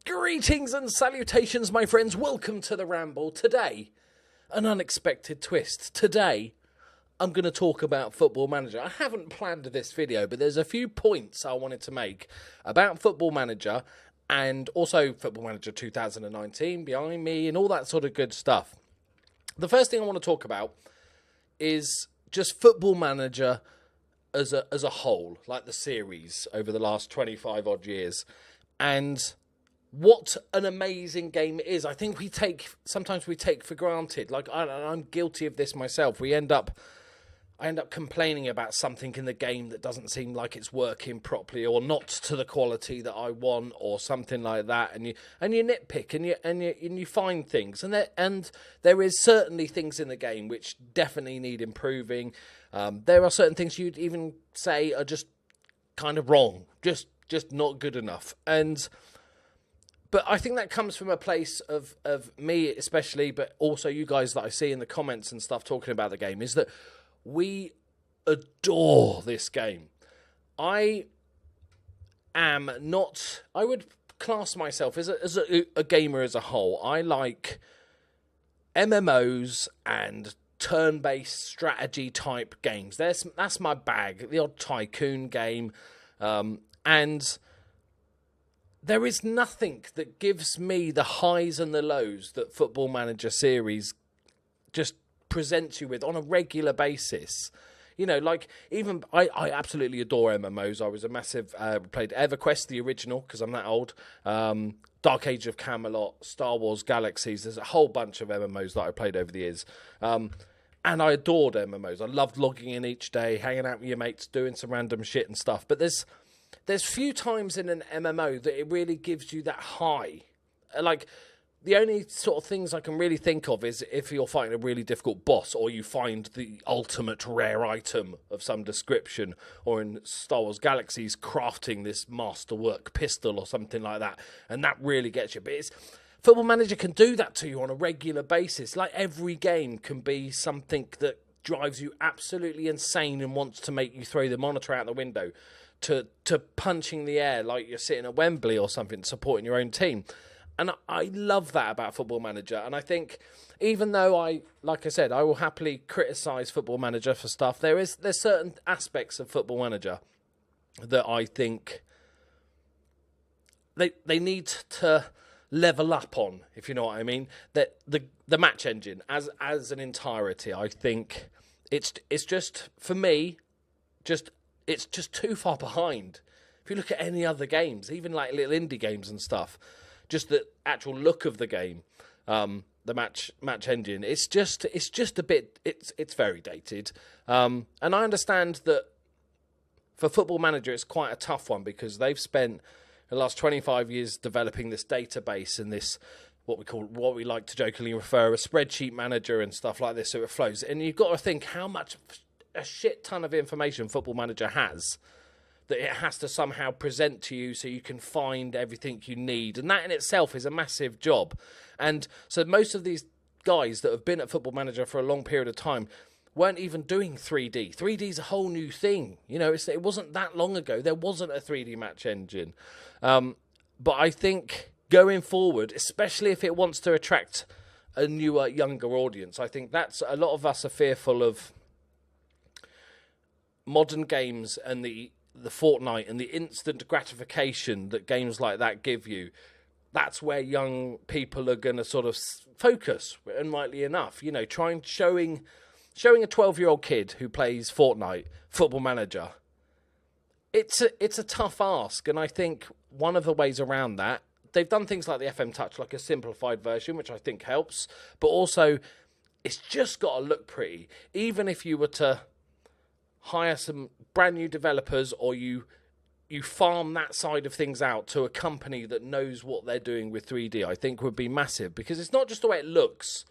Greetings and salutations, my friends. Welcome to the Ramble. Today, an unexpected twist. Today, I'm going to talk about Football Manager. I haven't planned this video, but there's a few points I wanted to make about Football Manager and also Football Manager 2019 behind me and all that sort of good stuff. The first thing I want to talk about is just Football Manager as a whole, like the series over the last 25 odd years, and what an amazing game it is. I think sometimes we take for granted. Like I'm guilty of this myself. I end up complaining about something in the game that doesn't seem like it's working properly or not to the quality that I want or something like that. And you nitpick and you find things. And there is certainly things in the game which definitely need improving. There are certain things you'd even say are just kind of wrong, just not good enough. But I think that comes from a place of me especially, but also you guys that I see in the comments and stuff talking about the game, is that we adore this game. I would class myself as a gamer as a whole. I like MMOs and turn-based strategy type games. That's my bag. The odd tycoon game. And there is nothing that gives me the highs and the lows that Football Manager series just presents you with on a regular basis. You know, like even I absolutely adore MMOs. I was a massive played EverQuest, the original, because I'm that old. Dark Age of Camelot, Star Wars Galaxies. There's a whole bunch of MMOs that I played over the years. And I adored MMOs. I loved logging in each day, hanging out with your mates, doing some random shit and stuff. But there's few times in an MMO that it really gives you that high. Like, the only sort of things I can really think of is if you're fighting a really difficult boss or you find the ultimate rare item of some description, or in Star Wars Galaxies, crafting this masterwork pistol or something like that, and that really gets you. But Football Manager can do that to you on a regular basis. Like, every game can be something that drives you absolutely insane and wants to make you throw the monitor out the window, to punching the air like you're sitting at Wembley or something, supporting your own team. And I love that about Football Manager. And I think, even though like I said, I will happily criticise Football Manager for stuff, there's certain aspects of Football Manager that I think they need to level up on, if you know what I mean. That the match engine as an entirety, I think it's just, for me, it's just too far behind. If you look at any other games, even like little indie games and stuff, just the actual look of the game, the match engine, it's just a bit, it's very dated. And I understand that for Football Manager, it's quite a tough one because they've spent the last 25 years developing this database and this, what we like to jokingly refer, a spreadsheet manager and stuff like this, so it flows. And you've got to think how much, a shit ton of information Football Manager has, that it has to somehow present to you so you can find everything you need. And that in itself is a massive job. And so most of these guys that have been at Football Manager for a long period of time weren't even doing 3D. 3D is a whole new thing. You know, it wasn't that long ago. There wasn't a 3D match engine. But I think going forward, especially if it wants to attract a newer, younger audience, I think that's, a lot of us are fearful of modern games and the Fortnite and the instant gratification that games like that give you. That's where young people are going to sort of focus, and rightly enough. You know, showing a 12-year-old kid who plays Fortnite, Football Manager, it's a tough ask. And I think one of the ways around that, they've done things like the FM Touch, like a simplified version, which I think helps. But also, it's just got to look pretty. Even if you were to hire some brand new developers, or you farm that side of things out to a company that knows what they're doing with 3D, I think would be massive, because it's not just the way it looks.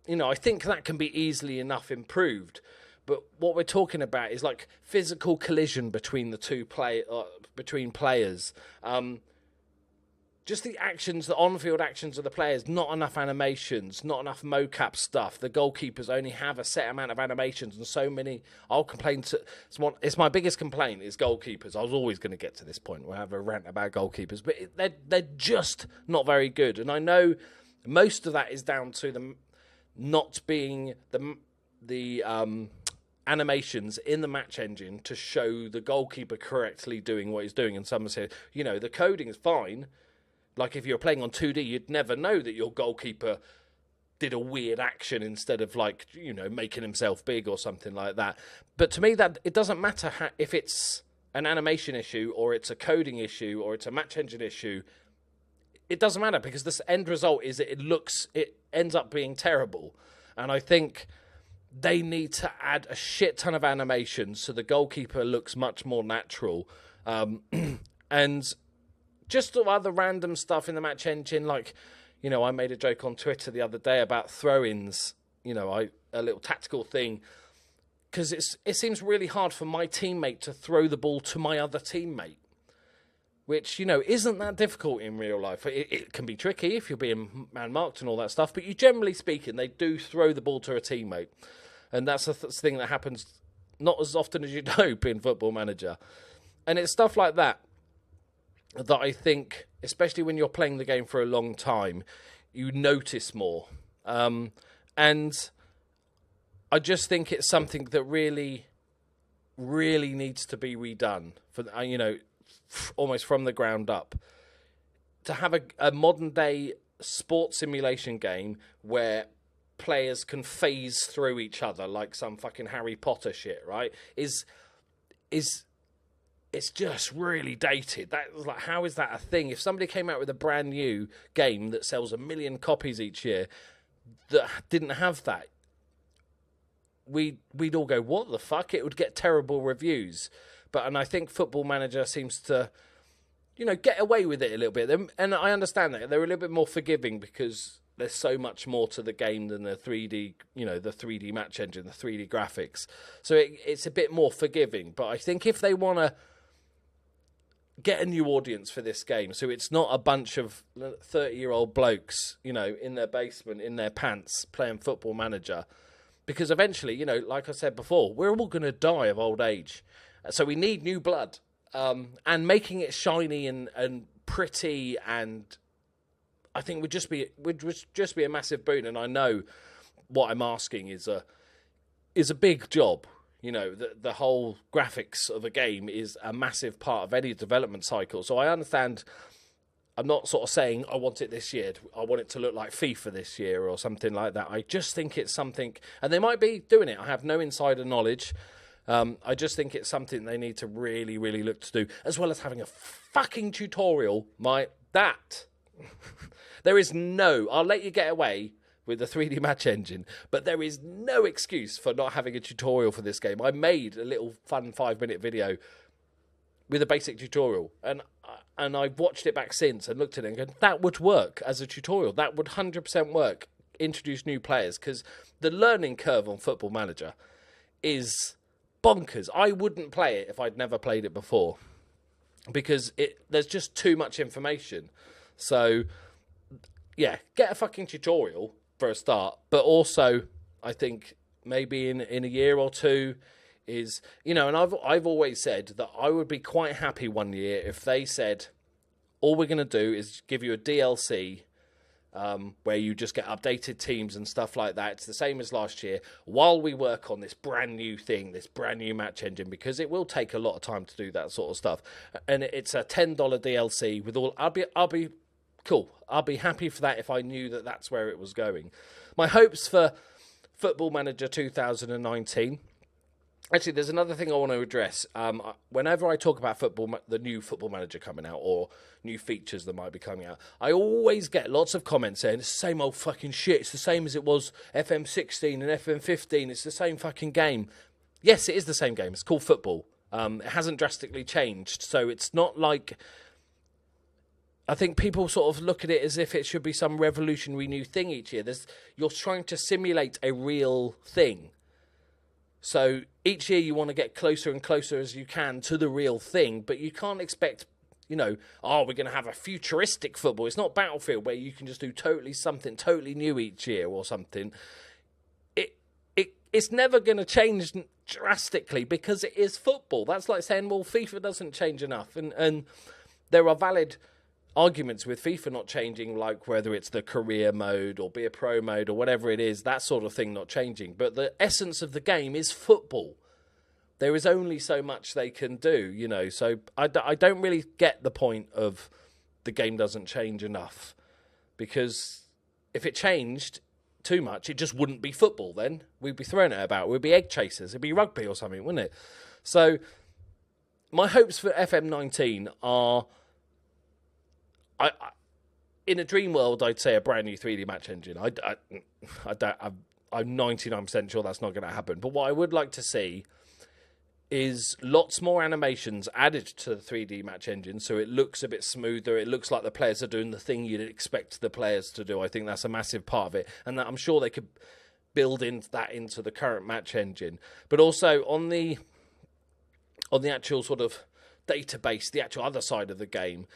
You know, I think that can be easily enough improved, but what we're talking about is like physical collision between the two players. just the actions, the on-field actions of the players, not enough animations, not enough mocap stuff. The goalkeepers only have a set amount of animations, and so many. I'll complain to. It's my biggest complaint is goalkeepers. I was always going to get to this point where I have a rant about goalkeepers, but they're just not very good. And I know most of that is down to them not being the animations in the match engine to show the goalkeeper correctly doing what he's doing. And someone said, the coding is fine. Like, if you're playing on 2D, you'd never know that your goalkeeper did a weird action instead of, like, making himself big or something like that. But to me, that it doesn't matter if it's an animation issue or it's a coding issue or it's a match engine issue. It doesn't matter, because the end result is that it ends up being terrible. And I think they need to add a shit ton of animations so the goalkeeper looks much more natural. And just other random stuff in the match engine, like, I made a joke on Twitter the other day about throw-ins, a little tactical thing, because it seems really hard for my teammate to throw the ball to my other teammate, which, isn't that difficult in real life. It can be tricky if you're being man-marked and all that stuff, but generally speaking, they do throw the ball to a teammate. And that's the thing that happens not as often as you'd hope in Football Manager. And it's stuff like that I think, especially when you're playing the game for a long time, you notice more. And I just think it's something that really, really needs to be redone, for almost from the ground up. To have a modern-day sports simulation game where players can phase through each other like some fucking Harry Potter shit, right? It's just really dated. How is that a thing? If somebody came out with a brand new game that sells 1 million copies each year that didn't have that, we'd all go, what the fuck? It would get terrible reviews. And I think Football Manager seems to, get away with it a little bit. And I understand that. They're a little bit more forgiving because there's so much more to the game than the 3D, the 3D match engine, the 3D graphics. So it's a bit more forgiving. But I think if they want to get a new audience for this game, so it's not a bunch of 30-year-old blokes, in their basement, in their pants, playing Football Manager. Because eventually, like I said before, we're all going to die of old age. So we need new blood. And making it shiny and pretty, and I think would just be a massive boon. And I know what I'm asking is a big job. The whole graphics of a game is a massive part of any development cycle. So I understand. I'm not sort of saying I want it this year. I want it to look like FIFA this year or something like that. I just think it's something, and they might be doing it. I have no insider knowledge. I just think it's something they need to really, really look to do, as well as having a fucking tutorial. There is I'll let you get away with the 3D match engine, but there is no excuse for not having a tutorial for this game. I made a little fun 5-minute video with a basic tutorial, and I've watched it back since and looked at it and gone, that would work as a tutorial. That would 100% work. Introduce new players, because the learning curve on Football Manager is bonkers. I wouldn't play it if I'd never played it before, because there's just too much information. So, yeah, get a fucking tutorial for a start, but also I think maybe in a year or two is, and I've always said that I would be quite happy one year if they said, all we're going to do is give you a DLC where you just get updated teams and stuff like that. It's the same as last year, while we work on this brand new thing, this brand new match engine, because it will take a lot of time to do that sort of stuff. And it's a $10 DLC with all. I'll be cool. I'll be happy for that if I knew that that's where it was going. My hopes for Football Manager 2019. Actually, there's another thing I want to address. Whenever I talk about the new Football Manager coming out, or new features that might be coming out, I always get lots of comments saying, it's the same old fucking shit. It's the same as it was FM16 and FM15. It's the same fucking game. Yes, it is the same game. It's called football. It hasn't drastically changed. So it's not like... I think people sort of look at it as if it should be some revolutionary new thing each year. You're trying to simulate a real thing. So each year you want to get closer and closer as you can to the real thing, but you can't expect, we're going to have a futuristic football. It's not Battlefield where you can just do something totally new each year or something. It's never going to change drastically because it is football. That's like saying, well, FIFA doesn't change enough. And there are valid arguments with FIFA not changing, like whether it's the career mode or be a pro mode or whatever it is, that sort of thing not changing. But the essence of the game is football. There is only so much they can do, So I don't really get the point of the game doesn't change enough. Because if it changed too much, it just wouldn't be football then. We'd be throwing it about. We'd be egg chasers. It'd be rugby or something, wouldn't it? So my hopes for FM19 are... in a dream world, I'd say a brand new 3D match engine. I'm 99% sure that's not going to happen. But what I would like to see is lots more animations added to the 3D match engine so it looks a bit smoother. It looks like the players are doing the thing you'd expect the players to do. I think that's a massive part of it. And that I'm sure they could build that into the current match engine. But also on the actual sort of database, the actual other side of the game,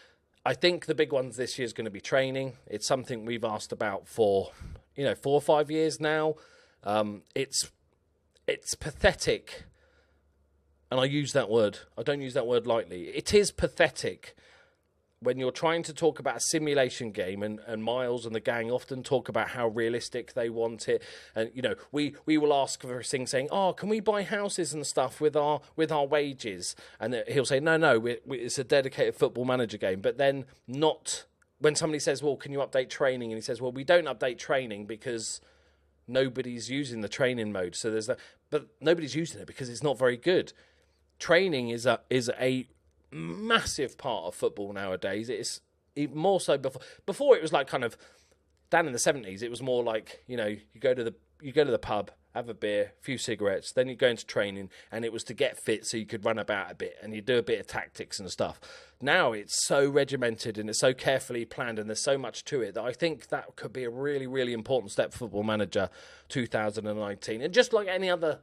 I think the big ones this year is going to be training. It's something we've asked about for, 4 or 5 years now. It's pathetic. And I use that word. I don't use that word lightly. It is pathetic when you're trying to talk about a simulation game, and Miles and the gang often talk about how realistic they want it. And, we will ask for things saying, can we buy houses and stuff with our wages? And he'll say, no, it's a dedicated Football Manager game. But then not when somebody says, well, can you update training? And he says, well, we don't update training because nobody's using the training mode. So there's that. But nobody's using it because it's not very good. Training is a massive part of football nowadays. It's even more so before it was like kind of down in the 70s. It was more like, you go to the pub, have a beer, a few cigarettes, then you go into training, and it was to get fit so you could run about a bit and you do a bit of tactics and stuff. Now it's so regimented and it's so carefully planned and there's so much to it that I think that could be a really, really important step for Football Manager 2019. And just like any other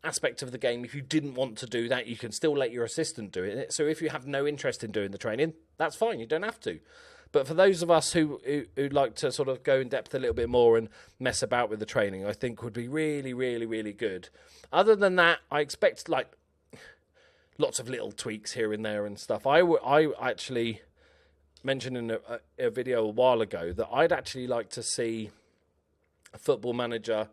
aspect of the game, if you didn't want to do that, you can still let your assistant do it. So if you have no interest in doing the training, that's fine, you don't have to. But for those of us who like to sort of go in depth a little bit more and mess about with the training, I think would be really, really, really good. Other than that, I expect like lots of little tweaks here and there and stuff. I actually mentioned in a video a while ago that I'd actually like to see a Football Manager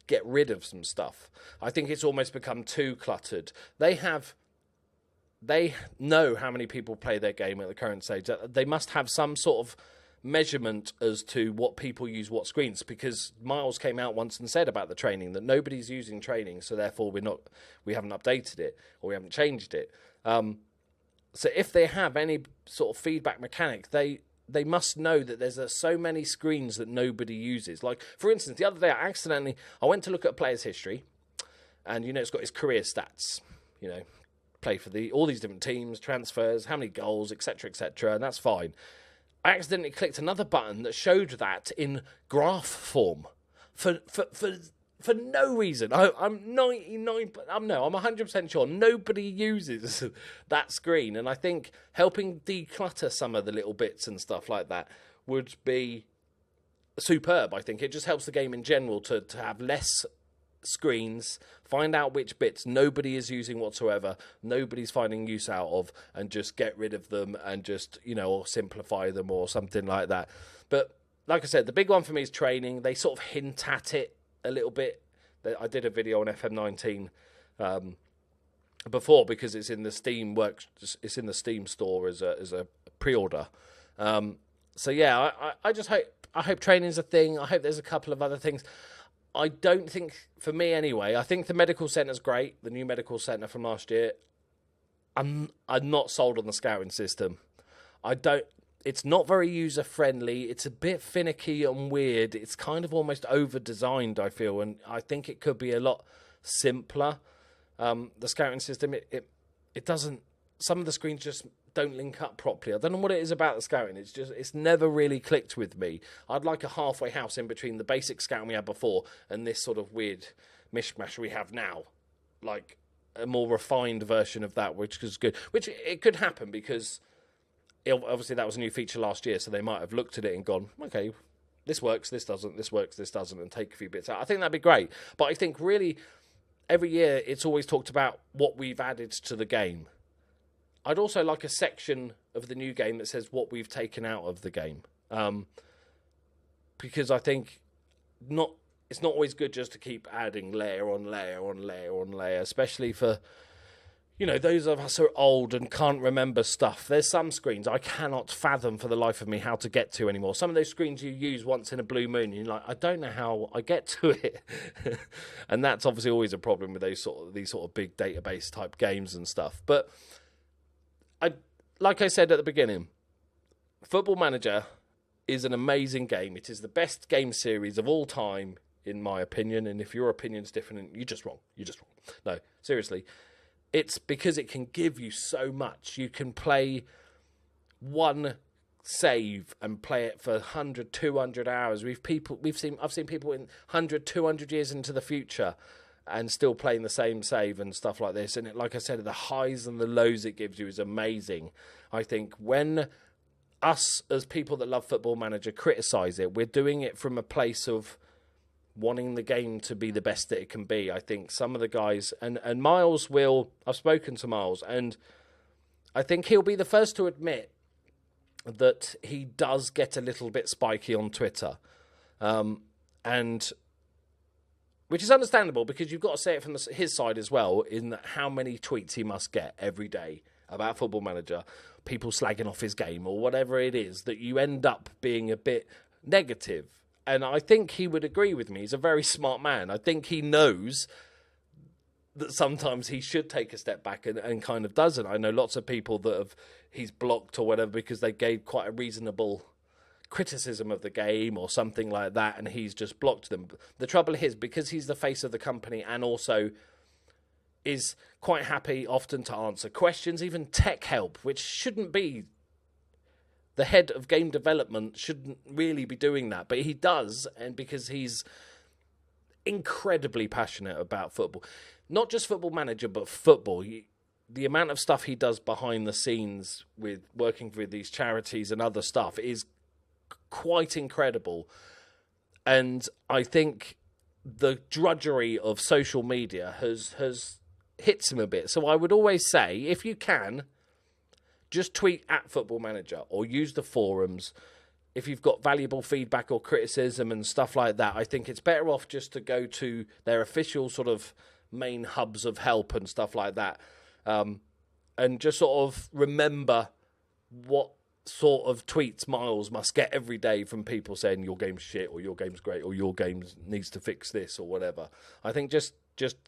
get rid of some stuff. I think it's almost become too cluttered. They know how many people play their game at the current stage. They must have some sort of measurement as to what people use what screens, because Miles came out once and said about the training that nobody's using training, so therefore we haven't updated it or we haven't changed it. So if they have any sort of feedback mechanic, they must know that there's so many screens that nobody uses. Like, for instance, the other day I went to look at a player's history, and, it's got his career stats, play for all these different teams, transfers, how many goals, etc., and that's fine. I accidentally clicked another button that showed that in graph form for no reason. I'm 100% sure nobody uses that screen, and I think helping declutter some of the little bits and stuff like that would be superb. I think it just helps the game in general to have less screens, find out which bits nobody is using whatsoever, nobody's finding use out of, and just get rid of them and just, or simplify them or something like that. But like I said, the big one for me is training. They sort of hint at it a little bit. I did a video on FM19 before because it's in the Steam store as a pre-order. So yeah, I just hope training's a thing. I hope there's a couple of other things. I don't think, for me anyway, I think the medical centre's great, the new medical centre from last year. I'm not sold on the scouting system. It's not very user-friendly. It's a bit finicky and weird. It's kind of almost over-designed, I feel, and I think it could be a lot simpler. The scouting system, it doesn't... Some of the screens just don't link up properly. I don't know what it is about the scouting. It's never really clicked with me. I'd like a halfway house in between the basic scouting we had before and this sort of weird mishmash we have now. Like a more refined version of that, which is good. Which it could happen because Obviously, that was a new feature last year, so they might have looked at it and gone, okay, this works, this doesn't, this works, this doesn't, and take a few bits out. I think that'd be great. But I think really, every year, it's always talked about what we've added to the game. I'd also like a section of the new game that says what we've taken out of the game. Because I think it's not always good just to keep adding layer on layer on layer on layer, especially for, those of us who are old and can't remember stuff. There's some screens I cannot fathom for the life of me how to get to anymore. Some of those screens you use once in a blue moon, and you're like, I don't know how I get to it. And that's obviously always a problem with these sort of big database type games and stuff. But like I said at the beginning, Football Manager is an amazing game. It is the best game series of all time, in my opinion. And if your opinion's different, you're just wrong. No, seriously. It's because it can give you so much. You can play one save and play it for 100, 200 hours. I've seen people in 100, 200 years into the future and still playing the same save and stuff like this. And like I said, the highs and the lows it gives you is amazing. I think when us as people that love Football Manager criticise it, we're doing it from a place of wanting the game to be the best that it can be. I think some of the guys, and Miles I've spoken to Miles, and I think he'll be the first to admit that he does get a little bit spiky on Twitter. And which is understandable, because you've got to say it from his side as well, in that how many tweets he must get every day about Football Manager, people slagging off his game or whatever it is, that you end up being a bit negative. And I think he would agree with me. He's a very smart man. I think he knows that sometimes he should take a step back and kind of doesn't. I know lots of people that he's blocked or whatever because they gave quite a reasonable criticism of the game or something like that, and he's just blocked them. The trouble is, because he's the face of the company and also is quite happy often to answer questions, even tech help, which shouldn't be. The head of game development shouldn't really be doing that, but he does, and because he's incredibly passionate about football. Not just Football Manager, but football. The amount of stuff he does behind the scenes with working with these charities and other stuff is quite incredible. And I think the drudgery of social media has hits him a bit. So I would always say, if you can, just tweet at Football Manager or use the forums. If you've got valuable feedback or criticism and stuff like that, I think it's better off just to go to their official sort of main hubs of help and stuff like that. And just sort of remember what sort of tweets Miles must get every day from people saying your game's shit or your game's great or your game needs to fix this or whatever. I think just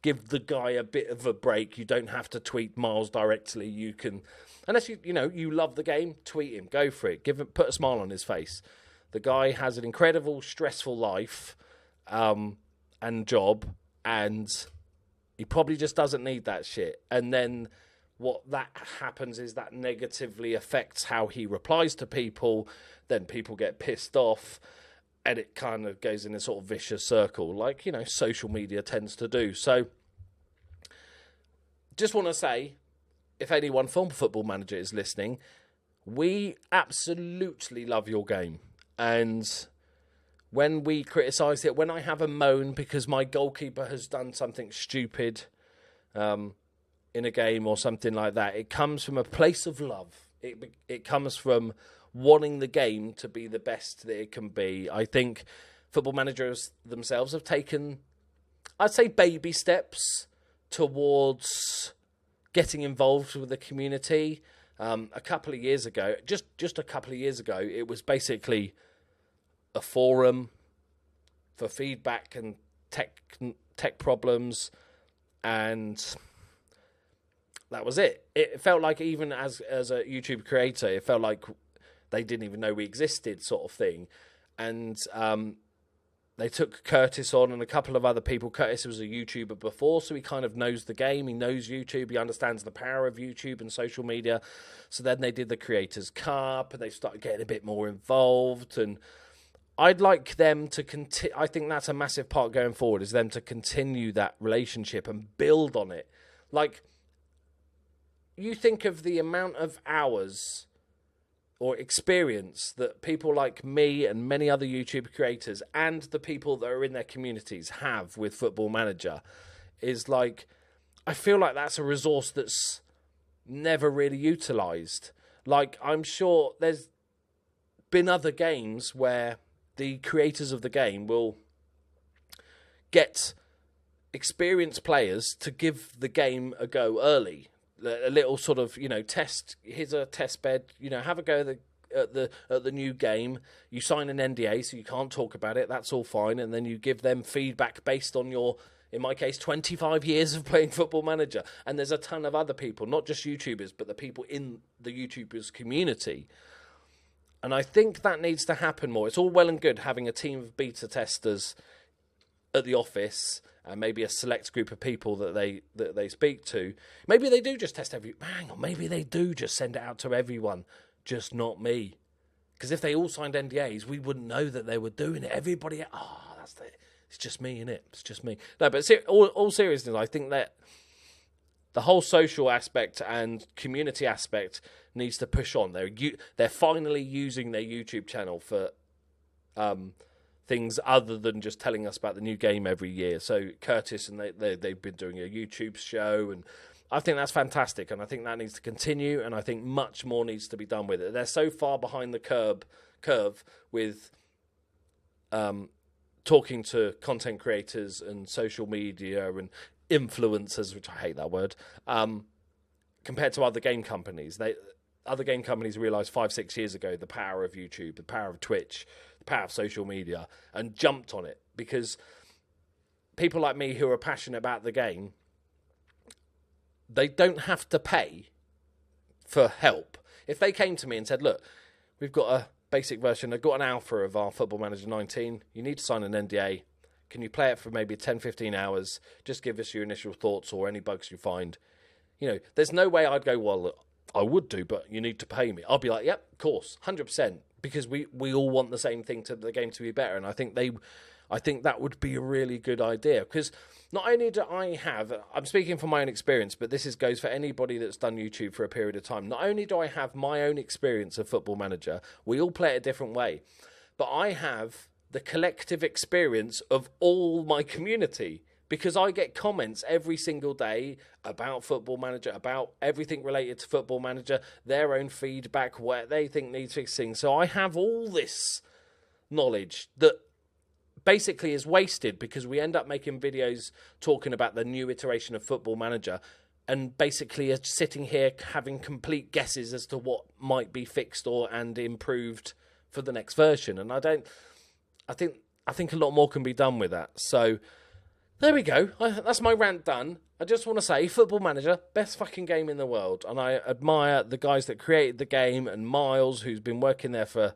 give the guy a bit of a break. You don't have to tweet Miles directly. You can... Unless you love the game, tweet him, go for it, put a smile on his face. The guy has an incredible, stressful life and job, and he probably just doesn't need that shit. And then what that happens is that negatively affects how he replies to people. Then people get pissed off, and it kind of goes in a sort of vicious circle, like social media tends to do. So, just want to say, if anyone from Football Manager is listening, we absolutely love your game. And when we criticise it, when I have a moan because my goalkeeper has done something stupid in a game or something like that, it comes from a place of love. It comes from wanting the game to be the best that it can be. I think Football Managers themselves have taken, I'd say, baby steps towards getting involved with the community. A couple of years ago, just a couple of years ago, it was basically a forum for feedback and tech problems, and that was it. It felt like, even as a YouTube creator, it felt like they didn't even know we existed, sort of thing. And they took Curtis on and a couple of other people. Curtis was a YouTuber before, so he kind of knows the game. He knows YouTube. He understands the power of YouTube and social media. So then they did the Creators Cup, and they started getting a bit more involved. And I'd like them to continue. I think that's a massive part going forward, is them to continue that relationship and build on it. Like, you think of the amount of hours or experience that people like me and many other YouTube creators and the people that are in their communities have with Football Manager is like, I feel like that's a resource that's never really utilised. Like, I'm sure there's been other games where the creators of the game will get experienced players to give the game a go early. A little sort of, test. Here's a test bed. Have a go at the new game. You sign an NDA, so you can't talk about it. That's all fine, and then you give them feedback based on your, in my case, 25 years of playing Football Manager. And there's a ton of other people, not just YouTubers, but the people in the YouTubers community. And I think that needs to happen more. It's all well and good having a team of beta testers at the office, and maybe a select group of people that they speak to. Maybe they do just test hang on, maybe they do just send it out to everyone, just not me. Because if they all signed NDAs, we wouldn't know that they were doing it. Everybody, it's just me, innit? It's just me. No, but all seriousness, I think that the whole social aspect and community aspect needs to push on. They're finally using their YouTube channel for things other than just telling us about the new game every year. So Curtis and they've been doing a YouTube show, and I think that's fantastic, and I think that needs to continue, and I think much more needs to be done with it. They're so far behind the curve with talking to content creators and social media and influencers, which I hate that word, compared to other game companies. Other game companies realised 5-6 years ago the power of YouTube, the power of Twitch, the power of social media, and jumped on it, because people like me who are passionate about the game, they don't have to pay for help. If they came to me and said, look, we've got a basic version, I've got an alpha of our Football Manager 19, you need to sign an NDA, can you play it for maybe 10-15 hours, just give us your initial thoughts or any bugs you find. There's no way I'd go, well, I would do, but you need to pay me. I'll be like, yep, of course, 100%, because we all want the same thing, to the game to be better, and I think that would be a really good idea, because not only do I'm speaking from my own experience, but this goes for anybody that's done YouTube for a period of time. Not only do I have my own experience of Football Manager, we all play it a different way, but I have the collective experience of all my community, because I get comments every single day about Football Manager, about everything related to Football Manager, their own feedback, what they think needs fixing. So I have all this knowledge that basically is wasted, because we end up making videos talking about the new iteration of Football Manager and basically are sitting here having complete guesses as to what might be fixed and improved for the next version. And I think a lot more can be done with that. So there we go. That's my rant done. I just want to say, Football Manager, best fucking game in the world. And I admire the guys that created the game, and Miles, who's been working there for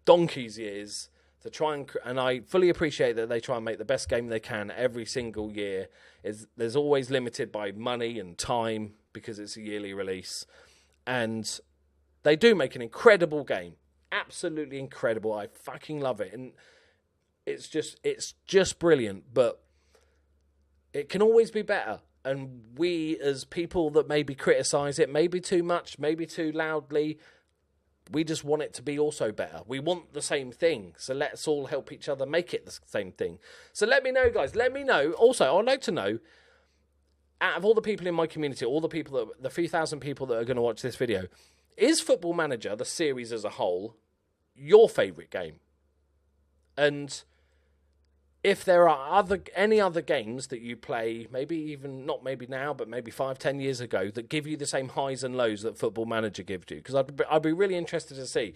donkey's years to try and I fully appreciate that they try and make the best game they can every single year. There's always limited by money and time, because it's a yearly release. And they do make an incredible game. Absolutely incredible. I fucking love it. And it's just brilliant, but it can always be better. And we, as people that maybe criticise it, maybe too much, maybe too loudly, we just want it to be also better. We want the same thing. So let's all help each other make it the same thing. So let me know, guys. Let me know. Also, I'd like to know, out of all the people in my community, all the people, the few thousand people that are going to watch this video, is Football Manager, the series as a whole, your favourite game? And if there are any other games that you play, maybe even, not maybe now, but maybe 5-10 years ago, that give you the same highs and lows that Football Manager gives you, because I'd be really interested to see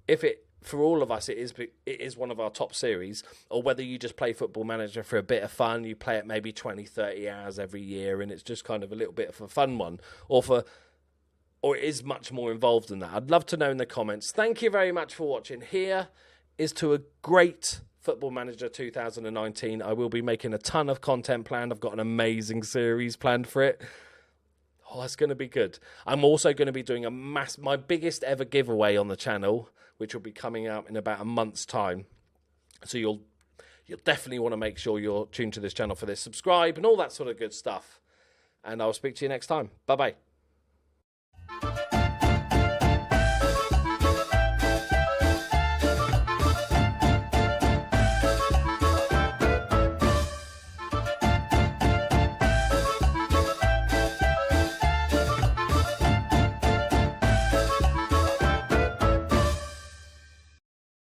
if it, for all of us, it is one of our top series, or whether you just play Football Manager for a bit of fun, you play it maybe 20-30 hours every year, and it's just kind of a little bit of a fun one, or it is much more involved than that. I'd love to know in the comments. Thank you very much for watching. Here is to a great Football Manager 2019. I will be making a ton of content planned. I've got an amazing series planned for it. Oh, it's going to be good. I'm also going to be doing my biggest ever giveaway on the channel, which will be coming out in about a month's time. So you'll definitely want to make sure you're tuned to this channel for this. Subscribe and all that sort of good stuff. And I'll speak to you next time. Bye-bye.